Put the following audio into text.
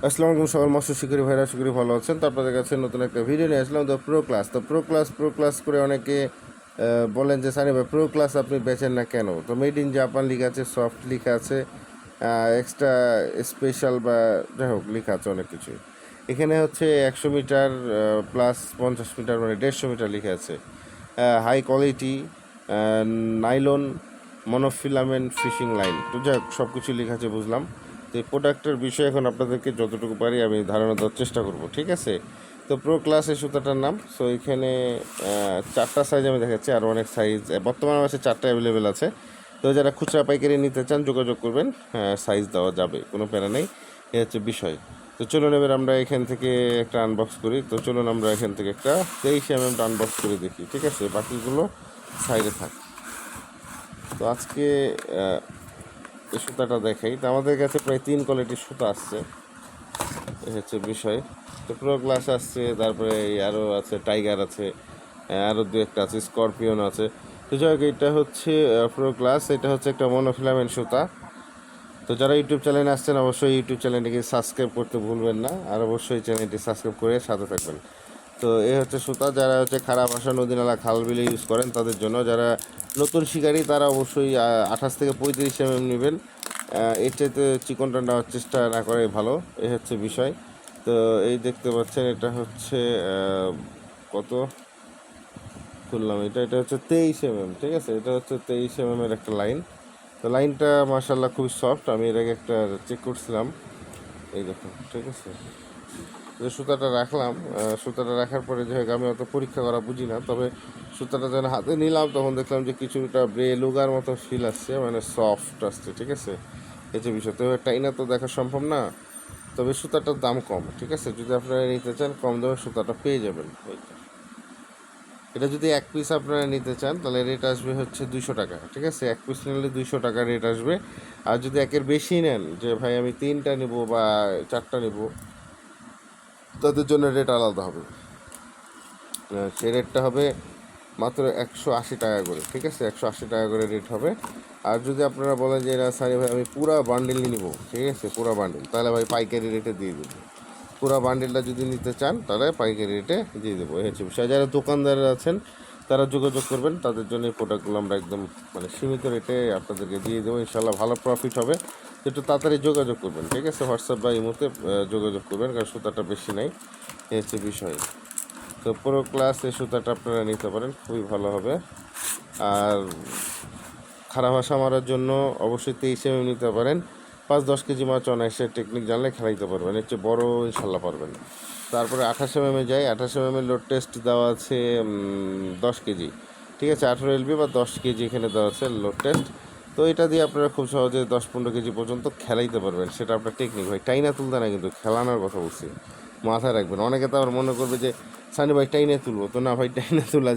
আসসালামু আলাইকুম সকল মৎস্য শিকারী ভাইরা, আশা করি ভালো আছেন। তো আপনাদের কাছে নতুন একটা ভিডিও নিয়ে আসলাম। তো প্রো ক্লাস করে অনেকে বলেন যে সানি ভাই প্রো ক্লাস আপনি বেচেন না কেন? তো মেড ইন জাপান লেখা আছে, সফট লেখা আছে, এক্সট্রা স্পেশাল বা যাই হোক লেখা আছে অনেক কিছু। এখানে হচ্ছে 100 মিটার প্লাস 50 মিটার মানে 150 মিটার লেখা আছে। High quality nylon monofilament fishing line, তো যাই হোক সব কিছু লেখা আছে বুঝলাম। তো এই প্রোডাক্টের বিষয়ে এখন আপনাদেরকে যতটুকু পারি আমি ধারণা দেওয়ার চেষ্টা করব, ঠিক আছে? তো প্রো ক্লাস এই সুতাটার নাম। সো এখানে 4টা সাইজ আমি দেখাচ্ছি, আরও অনেক সাইজ বর্তমানে আছে, 4টা অ্যাভেলেবেল আছে। তো যারা খুচরা পাইকারি নিতে চান যোগাযোগ করবেন, সাইজ দেওয়া যাবে, কোনো প্যারা নেই। এ হচ্ছে বিষয়। তো চলুন এবার আমরা এখান থেকে একটা আনবক্স করি। তো চলুন আমরা এখান থেকে একটা 23 mm আনবক্স করে দেখি, ঠিক আছে? বাকিগুলো সাইডে থাক। তো আজকে এই সুতাটা দেখাই। তো আমাদের কাছে প্রায় 3 কোয়ালিটির সুতা আসছে, এই হচ্ছে বিষয়। তো প্রো গ্লাস আসছে, তারপরে আরও আছে টাইগার আছে, আরও দু একটা আছে, স্করপিয়ন আছে। তো যাই হোক এটা হচ্ছে প্রো গ্লাস, এটা হচ্ছে একটা মনোফিলামেন্ট সুতা। তো যারা ইউটিউব চ্যানেলে আসছেন অবশ্যই ইউটিউব চ্যানেলটিকে সাবস্ক্রাইব করতে ভুলবেন না, আর অবশ্যই চ্যানেলটি সাবস্ক্রাইব করে সাথে থাকবেন। তো এই হচ্ছে সুতা, যারা হচ্ছে খারাপ ভাষা নদী নালা খাল বিলে ইউজ করেন তাদের জন্য। যারা নতুন শিকারী তারা অবশ্যই 28 থেকে 35 mm নেবেন, এর চাইতে চিকনটা নেওয়ার চেষ্টা না করে ভালো, এই হচ্ছে বিষয়। তো এই দেখতে পাচ্ছেন এটা হচ্ছে কত খুললাম, এটা এটা হচ্ছে 23 mm, ঠিক আছে? এটা হচ্ছে 23 mm এর একটা লাইন। তো লাইনটা মার্শাল্লাহ খুবই সফট, আমি এর আগে একটা চেক করছিলাম, এই দেখুন, ঠিক আছে? যে সুতাটা রাখলাম, সুতাটা রাখার পরে যে আমি অত পরীক্ষা করা বুঝি না, তবে সুতাটা যখন হাতে নিলাম তখন দেখলাম যে কিছুটা লুগার মতো ফিল আসছে, মানে সফট আসছে, ঠিক আছে? এই যে বিষয়। তো টাইনা তো দেখা সম্ভব না, তবে সুতাটার দাম কম, ঠিক আছে? যদি আপনারা নিতে চান কম দামে সুতাটা পেয়ে যাবেন। এটা যদি এক পিস আপনারা নিতে চান তাহলে রেট আসবে হচ্ছে 200 টাকা, ঠিক আছে? এক পিস নিলে 200 টাকা রেট আসবে। আর যদি একের বেশি নেন, যে ভাই আমি 3টা নেব বা 4টা নেব, তাদের জন্য রেট আলাদা হবে। সেই রেটটা হবে মাত্র 180 টাকা করে, ঠিক আছে? 180 টাকা করে রেট হবে। আর যদি আপনারা বলেন যে না সানি ভাই আমি পুরো বান্ডিলই নিব, ঠিক আছে, পুরো বান্ডিল, তাহলে ভাই পাইকারি রেটে দিয়ে দেবো। পুরো বান্ডিলটা যদি নিতে চান তাহলে পাইকারি রেটে দিয়ে দেবো, এই হচ্ছে বিষয়। যারা দোকানদার আছেন তারা যোগাযোগ করবেন, তাদের জন্য এই প্রোডাক্টগুলো আমরা একদম মানে সীমিত রেটে আপনাদেরকে দিয়ে দেবো, ইনশাল্লাহ ভালো প্রফিট হবে। একটু তাড়াতাড়ি যোগাযোগ করবেন, ঠিক আছে? হোয়াটসঅ্যাপ বা ইমোতে যোগাযোগ করবেন, কারণ সুতাটা বেশি নাই, এই হচ্ছে বিষয়। তো প্রো ক্লাস এই সুতাটা আপনারা নিতে পারেন, খুবই ভালো হবে। আর খারাপ ভাষা মারার জন্য অবশ্যই 23 mm নিতে পারেন। 5-10 কেজি মাছ অনায়াসে টেকনিক জানলে খেলাইতে পারবেন, এর চেয়ে বড় ইনশাল্লাহ পারবেন। তারপরে 28 mm যায়, 28 mm লোড টেস্ট দেওয়া আছে 10 কেজি, ঠিক আছে? 18 LB বা 10 কেজি এখানে দেওয়া আছে লোড টেস্ট। তো এটা দিয়ে আপনারা খুব সহজে 10-15 কেজি পর্যন্ত খেলাইতে পারবেন, সেটা আপনার টেকনিক। ভাই টাইনা তুলতে না, কিন্তু খেলানোর কথা বলছি, মাথায় রাখবেন। অনেকে তো আবার মনে করবে যে সানি ভাই টাইনে তুলবো, তো না ভাই, টাইনে তোলা